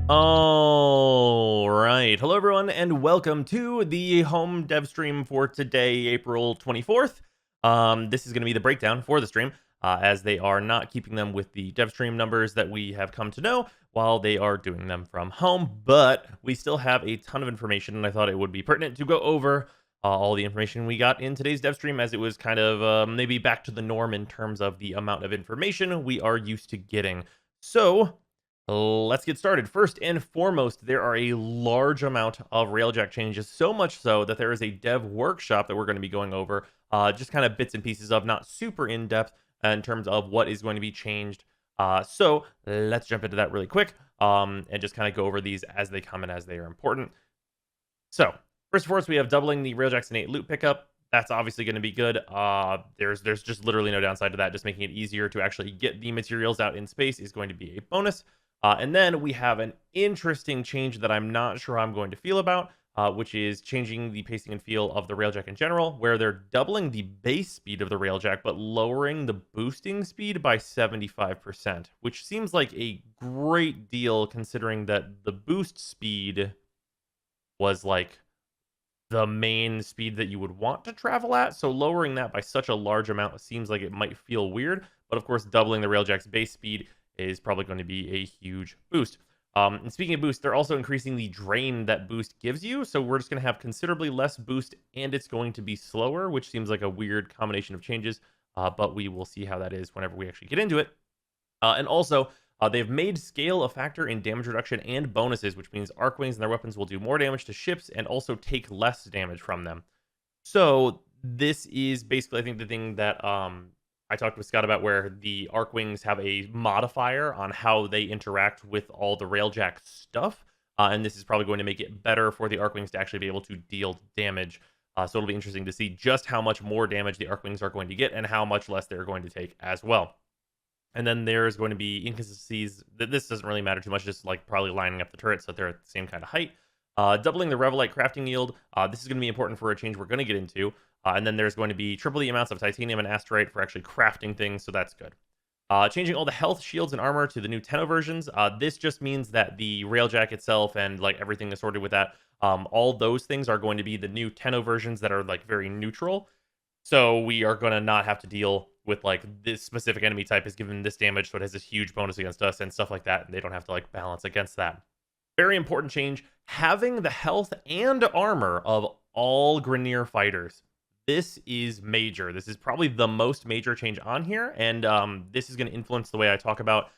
All right. Hello, everyone, and welcome to the home dev stream for today, April 24th. This is going to be the breakdown for the stream, as they are not keeping them with the dev stream numbers that we have come to know while they are doing them from home. But we still have a ton of information, and I thought it would be pertinent to go over all the information we got in today's dev stream, as it was kind of maybe back to the norm in terms of the amount of information we are used to getting. So, let's get started. First and foremost, there are a large amount of Railjet changes, so much so that there is a dev workshop that we're going to be going over, just kind of bits and pieces of, not super in-depth in terms of what is going to be changed. So let's jump into that really quick, and just kind of go over these as they come and as they are important. So, first and foremost, we have doubling the Railjack's innate loot pickup. That's obviously going to be good. There's just literally no downside to that. Just making it easier to actually get the materials out in space is going to be a bonus. And then we have an interesting change that I'm not sure I'm going to feel about, which is changing the pacing and feel of the Railjack in general, where they're doubling the base speed of the Railjack, but lowering the boosting speed by 75%, which seems like a great deal considering that the boost speed was like the main speed that you would want to travel at. So lowering that by such a large amount seems like it might feel weird. But of course, doubling the Railjack's base speed is probably going to be a huge boost. And speaking of boost, they're also increasing the drain that boost gives you. So we're just going to have considerably less boost, and it's going to be slower, which seems like a weird combination of changes. But we will see how that is whenever we actually get into it. And also, they've made scale a factor in damage reduction and bonuses, which means Arcwings and their weapons will do more damage to ships and also take less damage from them. So this is basically, I think, the thing that I talked with Scott about, where the Arcwings have a modifier on how they interact with all the Railjack stuff. And this is probably going to make it better for the Arcwings to actually be able to deal damage. So it'll be interesting to see just how much more damage the Arcwings are going to get and how much less they're going to take as well. And then there's going to be inconsistencies. This doesn't really matter too much, just like probably lining up the turrets so that they're at the same kind of height. Doubling the Revelite crafting yield. This is going to be important for a change we're going to get into. And then there's going to be triple the amounts of titanium and asterite for actually crafting things, so that's good. Changing all the health, shields, and armor to the new Tenno versions. This just means that the Railjack itself and like everything assorted with that, all those things are going to be the new Tenno versions that are like very neutral. So we are going to not have to deal with like this specific enemy type is given this damage, so it has this huge bonus against us and stuff like that. And they don't have to like balance against that. Very important change, having the health and armor of all Grineer fighters. This is major. This is probably the most major change on here. And this is going to influence the way I talk about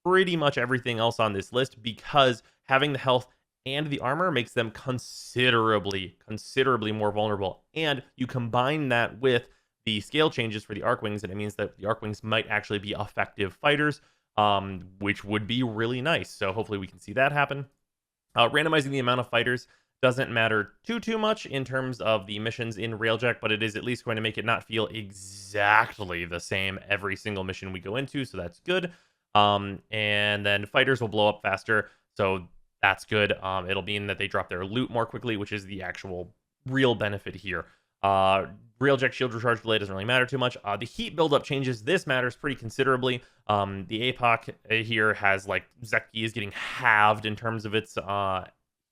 pretty much everything else on this list, because having the health and the armor makes them considerably more vulnerable. And you combine that with the scale changes for the Arcwings, and it means that the Arcwings might actually be effective fighters, which would be really nice. So hopefully we can see that happen. Randomizing the amount of fighters doesn't matter too much in terms of the missions in Railjack, but it is at least going to make it not feel exactly the same every single mission we go into, so that's good. And then fighters will blow up faster, so that's good. It'll mean that they drop their loot more quickly, which is the actual real benefit here. Railjack shield recharge delay doesn't really matter too much. The heat buildup changes. This matters pretty considerably. The APOC here has like Zekki is getting halved in terms of its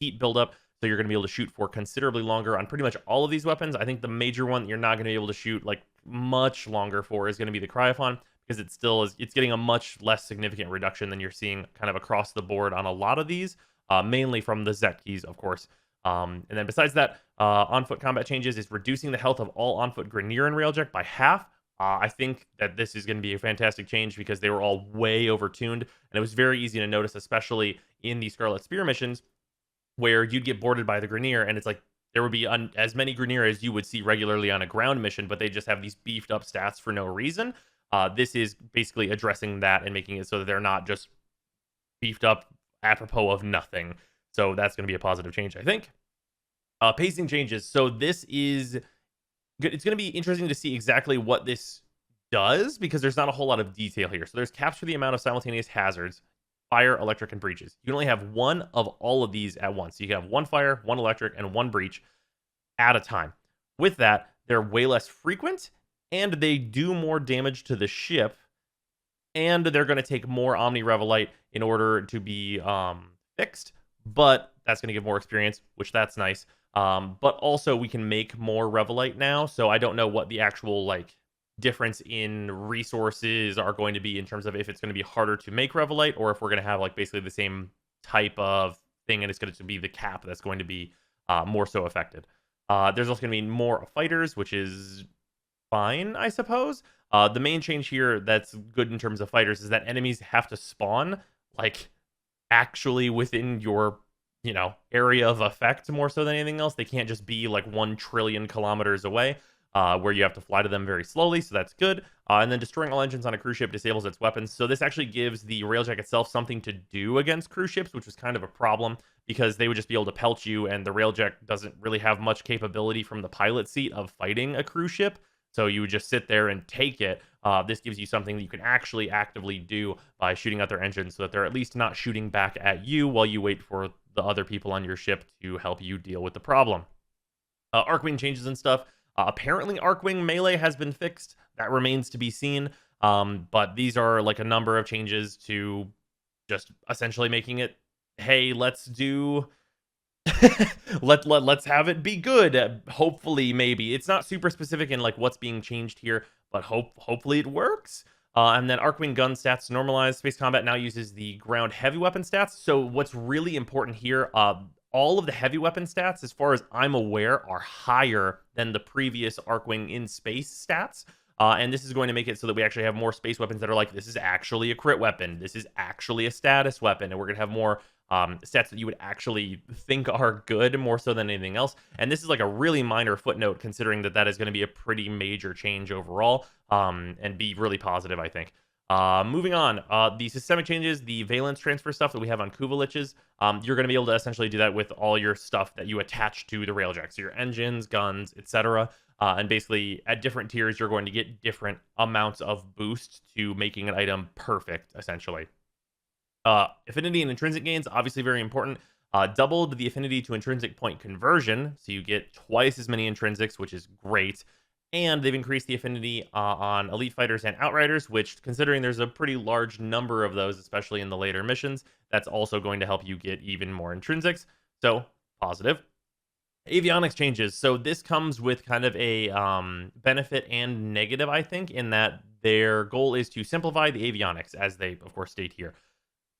heat buildup. So you're going to be able to shoot for considerably longer on pretty much all of these weapons. I think the major one that you're not going to be able to shoot like much longer for is going to be the Cryophon, because it still is, it's getting a much less significant reduction than you're seeing kind of across the board on a lot of these, mainly from the Zekkis, of course. And then besides that, on-foot combat changes is reducing the health of all on-foot Grineer and Railjack by half. I think that this is going to be a fantastic change because they were all way overtuned, and it was very easy to notice, especially in the Scarlet Spear missions, where you'd get boarded by the Grineer, and it's like there would be as many Grineer as you would see regularly on a ground mission, but they just have these beefed up stats for no reason. This is basically addressing that and making it so that they're not just beefed up apropos of nothing. So that's going to be a positive change, I think. Pacing changes. So this is good. It's going to be interesting to see exactly what this does, because there's not a whole lot of detail here. So there's caps for the amount of simultaneous hazards: fire, electric, and breaches. You can only have one of all of these at once. So you can have one fire, one electric, and one breach at a time. With that, they're way less frequent, and they do more damage to the ship, and they're going to take more Omni Revelite in order to be fixed, but that's going to give more experience, which that's nice. But also we can make more Revelite now, so I don't know what the actual like difference in resources are going to be in terms of if it's going to be harder to make Revelite or if we're going to have like basically the same type of thing and it's going to be the cap that's going to be more so affected. There's also going to be more fighters, which is fine, I suppose. The main change here that's good in terms of fighters is that enemies have to spawn like actually within your area of effect more so than anything else. They can't just be like 1 trillion kilometers away, where you have to fly to them very slowly, so that's good. And then destroying all engines on a cruise ship disables its weapons, so this actually gives the Railjet itself something to do against cruise ships, which was kind of a problem because they would just be able to pelt you, and the Railjet doesn't really have much capability from the pilot seat of fighting a cruise ship. So you would just sit there and take it. This gives you something that you can actually actively do by shooting out their engines so that they're at least not shooting back at you while you wait for the other people on your ship to help you deal with the problem. Arcwing changes and stuff. Apparently Arcwing melee has been fixed. That remains to be seen. But these are like a number of changes to just essentially making it, hey, let's do... let's have it be good. Hopefully, maybe it's not super specific in like what's being changed here, but hopefully it works. And then Arcwing gun stats normalized. Space combat now uses the ground heavy weapon stats. So what's really important here, all of the heavy weapon stats, as far as I'm aware, are higher than the previous Arcwing in space stats. And this is going to make it so that we actually have more space weapons that are like, this is actually a crit weapon. This is actually a status weapon. And we're going to have more sets that you would actually think are good more so than anything else. And this is like a really minor footnote considering that that is going to be a pretty major change overall, and be really positive, I think. Moving on, the systemic changes, the valence transfer stuff that we have on Kuvaliches, you're going to be able to essentially do that with all your stuff that you attach to the Railjet. So your engines, guns, etc. And basically at different tiers, you're going to get different amounts of boost to making an item perfect, essentially. Affinity and intrinsic gains, obviously very important. Doubled the affinity to intrinsic point conversion, so you get twice as many intrinsics, which is great. And they've increased the affinity on elite fighters and outriders, which, considering there's a pretty large number of those, especially in the later missions, that's also going to help you get even more intrinsics. So, positive. Avionics changes. So this comes with kind of a benefit and negative, I think, in that their goal is to simplify the avionics, as they, of course, state here.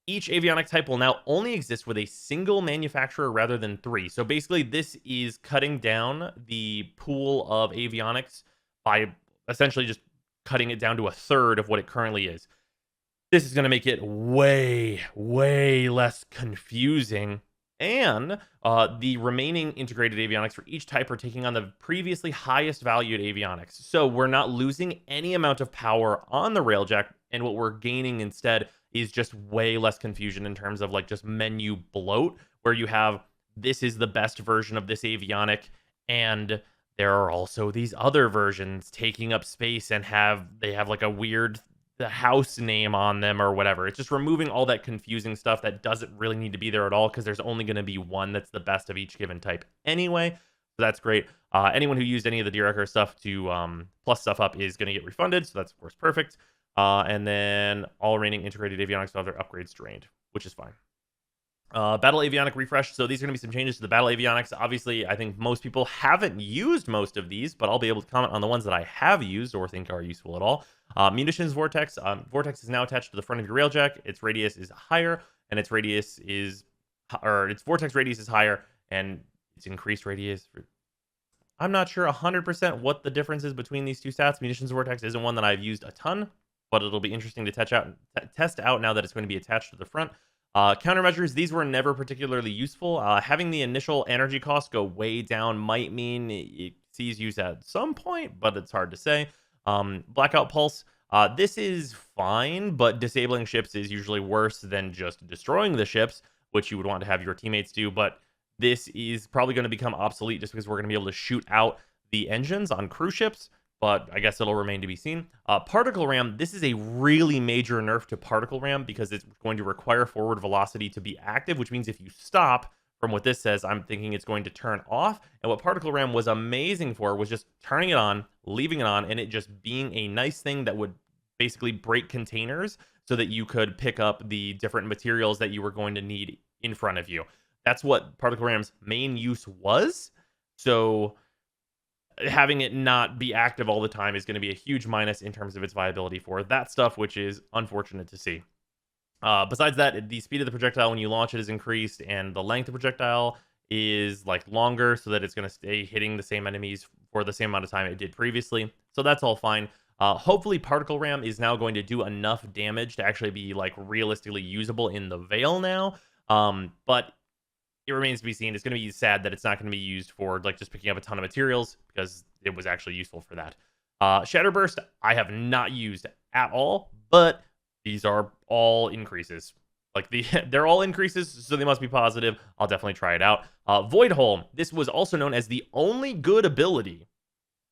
Each avionic type will now only exist with a single manufacturer rather than 3. So basically, this is cutting down the pool of avionics by essentially just cutting it down to 1/3 of what it currently is. This is going to make it way, way less confusing. And the remaining integrated avionics for each type are taking on the previously highest valued avionics. So we're not losing any amount of power on the Railjet, and what we're gaining instead is just way less confusion in terms of like just menu bloat, where you have, this is the best version of this avionic, and there are also these other versions taking up space and they have like a weird house name on them or whatever. It's just removing all that confusing stuff that doesn't really need to be there at all, because there's only going to be one that's the best of each given type anyway. So that's great. Anyone who used any of the Deadlock stuff to plus stuff up is going to get refunded, so that's of course perfect. And then all remaining integrated avionics will have their upgrades drained, which is fine. Battle avionic refresh. So these are going to be some changes to the battle avionics. Obviously, I think most people haven't used most of these, but I'll be able to comment on the ones that I have used or think are useful at all. Munitions Vortex. Vortex is now attached to the front of your Railjet. Its radius is higher, and its radius is, or its vortex radius is higher, and its increased radius. I'm not sure 100% what the difference is between these two stats. Munitions Vortex isn't one that I've used a ton, but it'll be interesting to test out now that it's going to be attached to the front. Countermeasures, these were never particularly useful. Having the initial energy cost go way down might mean it sees use at some point, but it's hard to say. Blackout Pulse, this is fine, but disabling ships is usually worse than just destroying the ships, which you would want to have your teammates do, but this is probably going to become obsolete just because we're going to be able to shoot out the engines on cruise ships, but I guess it'll remain to be seen. Particle Ram, this is a really major nerf to Particle Ram because it's going to require forward velocity to be active, which means if you stop, from what this says, I'm thinking it's going to turn off. And what Particle Ram was amazing for was just turning it on, leaving it on, and it just being a nice thing that would basically break containers so that you could pick up the different materials that you were going to need in front of you. That's what Particle Ram's main use was. So having it not be active all the time is going to be a huge minus in terms of its viability for that stuff, which is unfortunate to see. Besides that, the speed of the projectile when you launch it is increased, and the length of projectile is like longer so that it's going to stay hitting the same enemies for the same amount of time it did previously. So that's all fine. Hopefully, Particle Ram is now going to do enough damage to actually be like realistically usable in the Veil now. But it remains to be seen. It's going to be sad that it's not going to be used for like just picking up a ton of materials because it was actually useful for that. Shatterburst, I have not used at all, but these are all increases. Like they're all increases, so they must be positive. I'll definitely try it out. Void Hole. This was also known as the only good ability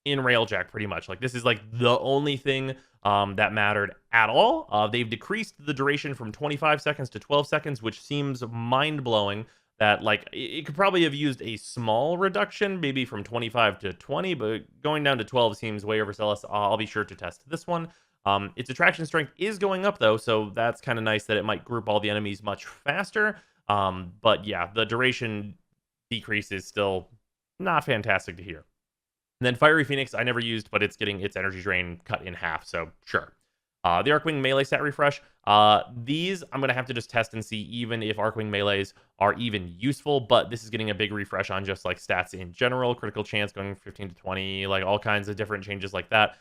in Railjack, pretty much. Like this is like the only thing that mattered at all. They've decreased the duration from 25 seconds to 12 seconds, which seems mind blowing. That like it could probably have used a small reduction, maybe from 25 to 20, but going down to 12 seems way overzealous. I'll be sure to test this one. Its attraction strength is going up though, so that's kind of nice that it might group all the enemies much faster. But yeah, the duration decrease is still not fantastic to hear. And then Fiery Phoenix, I never used, but it's getting its energy drain cut in half, so sure. The Arcwing melee stat refresh. These I'm going to have to just test and see even if Arcwing melees are even useful, but this is getting a big refresh on just like stats in general, critical chance going from 15 to 20, like all kinds of different changes like that.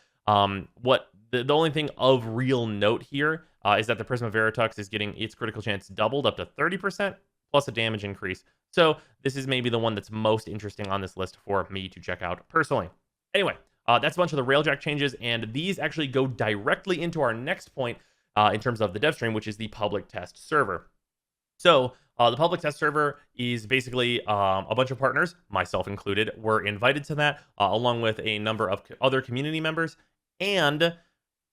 What the only thing of real note here is that the Prisma Veritux is getting its critical chance doubled up to 30%, plus a damage increase. So this is maybe the one that's most interesting on this list for me to check out personally. Anyway, that's a bunch of the Railjet changes, and these actually go directly into our next point in terms of the Devstream, which is the public test server. So the public test server is basically a bunch of partners, myself included, were invited to that, along with a number of other community members, and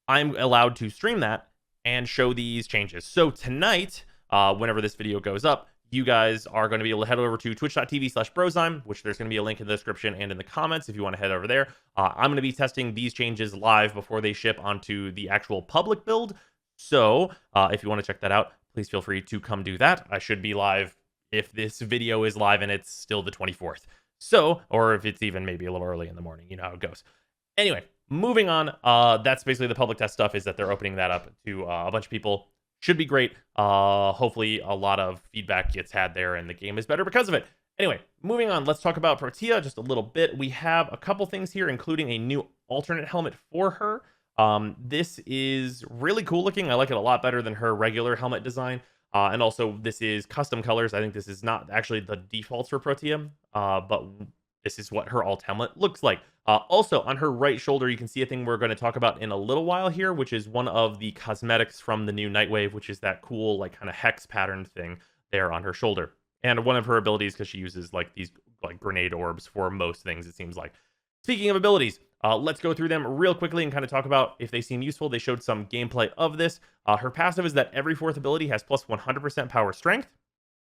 I'm allowed to stream that and show these changes. So tonight, whenever this video goes up, you guys are going to be able to head over to twitch.tv/Brozime, which there's going to be a link in the description and in the comments if you want to head over there. I'm going to be testing these changes live before they ship onto the actual public build. So if you want to check that out, please feel free to come do that. I should be live if this video is live and it's still the 24th. So, or if it's even maybe a little early in the morning, you know how it goes. Anyway, moving on. That's basically the public test stuff, is that they're opening that up to a bunch of people. Should be great. Hopefully a lot of feedback gets had there and the game is better because of it. Anyway, moving on, let's talk about Protea just a little bit. We have a couple things here, including a new alternate helmet for her. This is really cool looking. I like it a lot better than her regular helmet design. And also this is custom colors. I think this is not actually the defaults for Protea, but this is what her alt helmet looks like. Also, on her right shoulder, you can see a thing we're going to talk about in a little while here, which is one of the cosmetics from the new Nightwave, which is that cool, like, kind of hex pattern thing there on her shoulder. And one of her abilities, because she uses, like, these, like, grenade orbs for most things, it seems like. Speaking of abilities, let's go through them real quickly and kind of talk about if they seem useful. They showed some gameplay of this. Her passive is that every fourth ability has plus 100% power strength.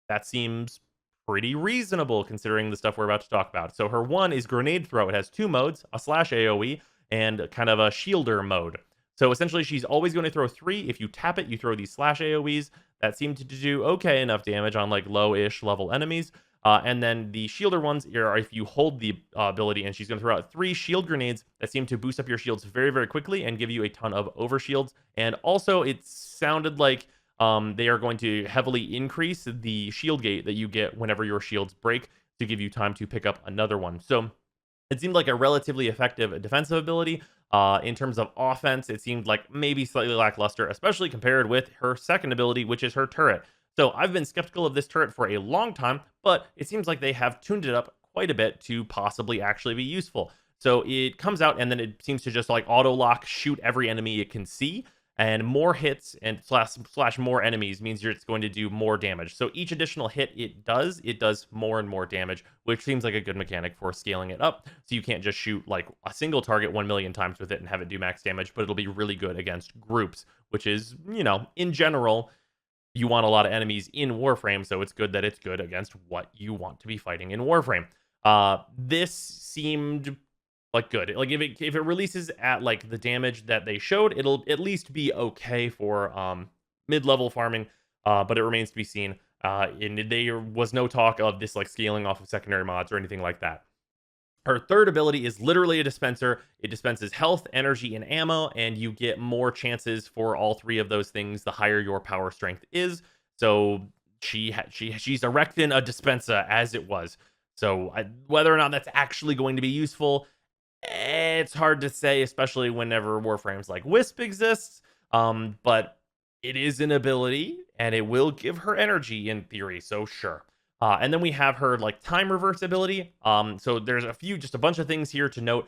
That seems pretty reasonable considering the stuff we're about to talk about. So her one is Grenade Throw. It has two modes, a slash AoE and kind of a shielder mode. So essentially she's always going to throw 3. If you tap it, you throw these slash AoEs that seem to do okay enough damage on like low-ish level enemies. And then the shielder ones are if you hold the ability, and she's going to throw out 3 shield grenades that seem to boost up your shields very, very quickly and give you a ton of overshields. And also it sounded like they are going to heavily increase the shield gate that you get whenever your shields break to give you time to pick up another one. So it seemed like a relatively effective defensive ability. In terms of offense, it seemed like maybe slightly lackluster, especially compared with her second ability, which is her turret. So I've been skeptical of this turret for a long time, but it seems like they have tuned it up quite a bit to possibly actually be useful. So it comes out and then it seems to just like auto lock, shoot every enemy it can see. And more hits and slash more enemies means it's going to do more damage. So each additional hit it does more and more damage, which seems like a good mechanic for scaling it up. So you can't just shoot like a single target 1 million times with it and have it do max damage, but it'll be really good against groups, which is, you know, in general, you want a lot of enemies in Warframe, so it's good that it's good against what you want to be fighting in Warframe. This seemed like good. Like if it releases at like the damage that they showed, it'll at least be okay for mid-level farming. But it remains to be seen. And there was no talk of this like scaling off of secondary mods or anything like that. Her third ability is literally a dispenser. It dispenses health, energy, and ammo, and you get more chances for all three of those things the higher your power strength is. So she's erecting a dispenser as it was. So whether or not that's actually going to be useful, it's hard to say, especially whenever Warframes like Wisp exists. But it is an ability, and it will give her energy in theory. So sure. And then we have her like time reversibility. So there's just a bunch of things here to note.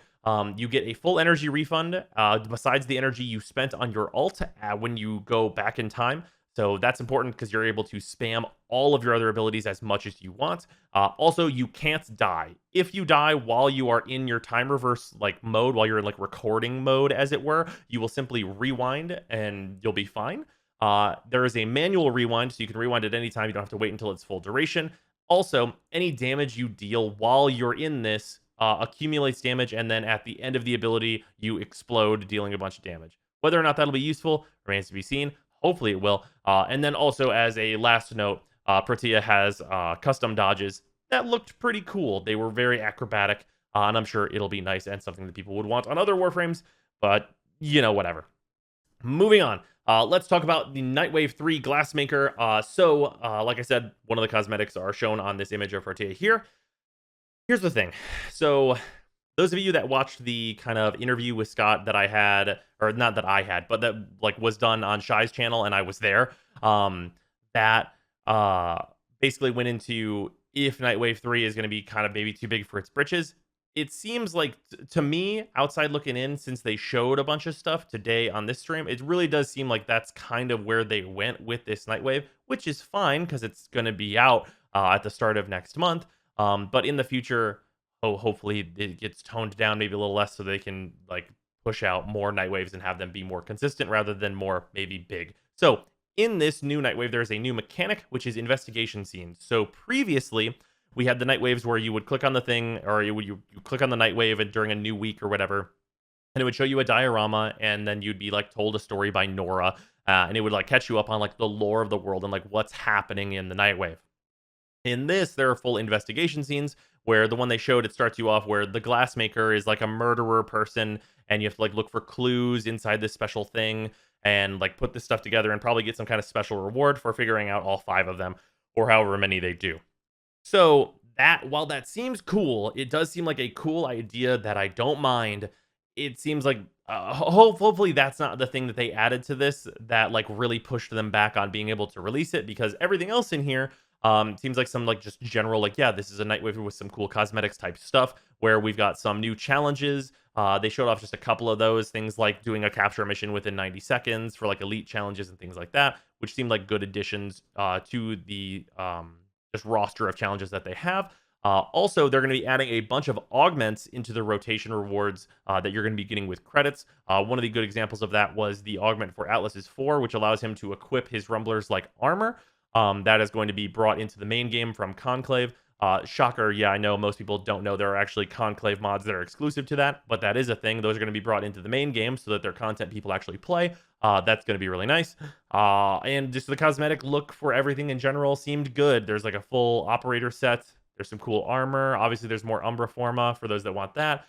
You get a full energy refund besides the energy you spent on your ult when you go back in time. So that's important because you're able to spam all of your other abilities as much as you want. Also, you can't die. If you die while you are in your time reverse like mode, while you're in like recording mode, as it were, you will simply rewind and you'll be fine. There is a manual rewind, so you can rewind at any time. You don't have to wait until its full duration. Also, any damage you deal while you're in this accumulates damage, and then at the end of the ability, you explode, dealing a bunch of damage. Whether or not that'll be useful remains to be seen. Hopefully it will. And then also, as a last note, Protea has custom dodges that looked pretty cool. They were very acrobatic, and I'm sure it'll be nice and something that people would want on other Warframes, but, whatever. Moving on. Let's talk about the Nightwave 3 Glassmaker. Like I said, one of the cosmetics are shown on this image of Protea here. Here's the thing. So, those of you that watched the kind of interview with Scott that I had, or not that I had, but that like was done on Shy's channel and I was there, that basically went into if Nightwave 3 is going to be kind of maybe too big for its britches. It seems like, to me, outside looking in, since they showed a bunch of stuff today on this stream, it really does seem like that's kind of where they went with this Nightwave, which is fine because it's going to be out at the start of next month. But in the future, hopefully it gets toned down maybe a little less so they can like push out more Nightwaves and have them be more consistent rather than more maybe big. So in this new Nightwave, there's a new mechanic, which is investigation scenes. So previously, we had the Nightwaves where you would click on the thing, or you click on the Nightwave and during a new week or whatever, and it would show you a diorama, and then you'd be like told a story by Nora, and it would like catch you up on like the lore of the world and like what's happening in the Nightwave. In this, there are full investigation scenes where the one they showed, it starts you off where the Glassmaker is like a murderer person, and you have to like look for clues inside this special thing and like put this stuff together and probably get some kind of special reward for figuring out all 5 of them or however many they do. So that, while that seems cool, it does seem like a cool idea that I don't mind. It seems like hopefully that's not the thing that they added to this that like really pushed them back on being able to release it, because everything else in here seems like some like just general like, yeah, this is a Nightwave with some cool cosmetics type stuff where we've got some new challenges. They showed off just a couple of those things, like doing a capture mission within 90 seconds for like elite challenges and things like that, which seemed like good additions to the just roster of challenges that they have. Also, they're going to be adding a bunch of augments into the rotation rewards that you're going to be getting with credits. One of the good examples of that was the augment for Atlas's 4, which allows him to equip his rumblers like armor. That is going to be brought into the main game from Conclave. Shocker, yeah, I know most people don't know there are actually Conclave mods that are exclusive to that, but that is a thing. Those are going to be brought into the main game so that they're content people actually play. That's going to be really nice. And just the cosmetic look for everything in general seemed good. There's like a full operator set. There's some cool armor. Obviously, there's more Umbra Forma for those that want that.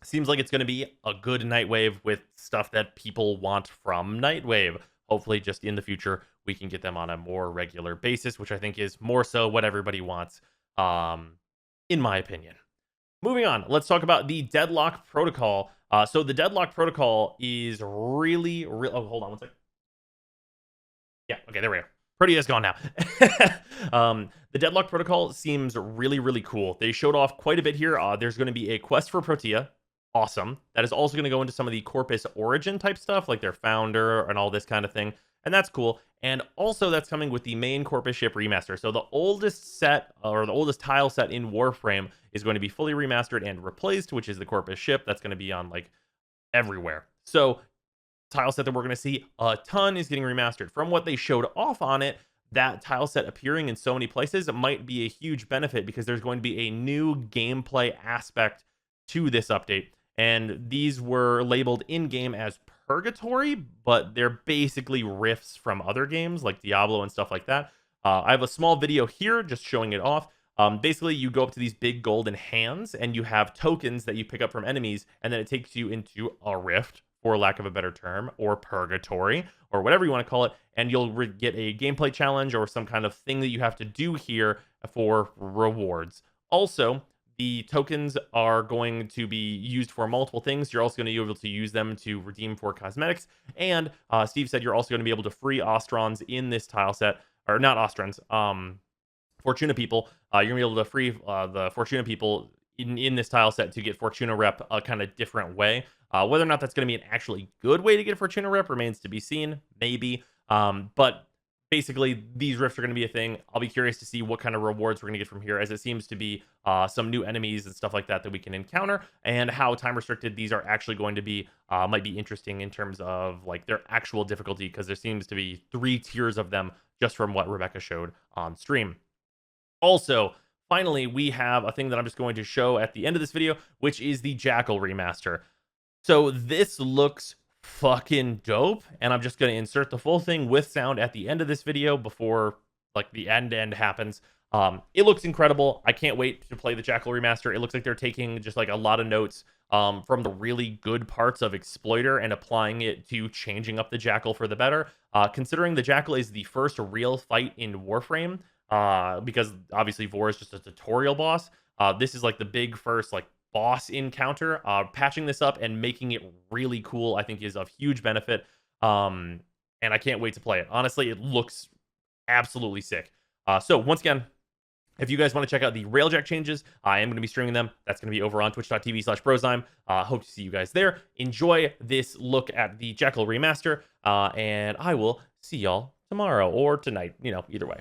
Seems like it's going to be a good Nightwave with stuff that people want from Nightwave. Hopefully, just in the future, we can get them on a more regular basis, which I think is more so what everybody wants, in my opinion. Moving on, let's talk about the Deadlock Protocol. So the Deadlock Protocol is really... Oh, hold on one second. Yeah, okay, there we go. Protea's gone now. The Deadlock Protocol seems really, really cool. They showed off quite a bit here. There's going to be a quest for Protea. Awesome. That is also going to go into some of the Corpus Origin type stuff, like their founder and all this kind of thing. And that's cool. And also that's coming with the main Corpus ship remaster. So the oldest set, or the oldest tile set in Warframe, is going to be fully remastered and replaced, which is the Corpus ship. That's going to be on like everywhere. So tile set that we're going to see a ton is getting remastered. From what they showed off on it, that tile set appearing in so many places might be a huge benefit, because there's going to be a new gameplay aspect to this update. And these were labeled in-game as purgatory, but they're basically riffs from other games like Diablo and stuff like that. I have a small video here just showing it off. Basically, you go up to these big golden hands and you have tokens that you pick up from enemies, and then it takes you into a rift, for lack of a better term, or purgatory, or whatever you want to call it, and you'll get a gameplay challenge or some kind of thing that you have to do here for rewards. Also, the tokens are going to be used for multiple things. You're also going to be able to use them to redeem for cosmetics. And Steve said you're also going to be able to free Ostrons in this tile set, or not Ostrons, Fortuna people. You're going to be able to free the Fortuna people in this tile set to get Fortuna rep a kind of different way. Whether or not that's going to be an actually good way to get Fortuna rep remains to be seen, maybe. But basically, these rifts are going to be a thing. I'll be curious to see what kind of rewards we're going to get from here, as it seems to be some new enemies and stuff like that that we can encounter, and how time restricted these are actually going to be might be interesting in terms of like their actual difficulty, because there seems to be 3 tiers of them just from what Rebecca showed on stream. Also, finally, we have a thing that I'm just going to show at the end of this video, which is the Jackal Remaster. So this looks fucking dope, and I'm just going to insert the full thing with sound at the end of this video before like the end happens. It looks incredible. I can't wait to play the Jackal Remaster. It looks like they're taking just like a lot of notes from the really good parts of Exploiter and applying it to changing up the Jackal for the better. Considering the Jackal is the first real fight in Warframe, because obviously Vor is just a tutorial boss. This is like the big first like boss encounter. Patching this up and making it really cool, I think, is of huge benefit. And I can't wait to play it. Honestly, it looks absolutely sick. So once again, if you guys want to check out the Railjet Changes, I am going to be streaming them. That's going to be over on twitch.tv/Brozime. Hope to see you guys there. Enjoy this look at the Jackal Remaster, and I will see y'all tomorrow or tonight, either way.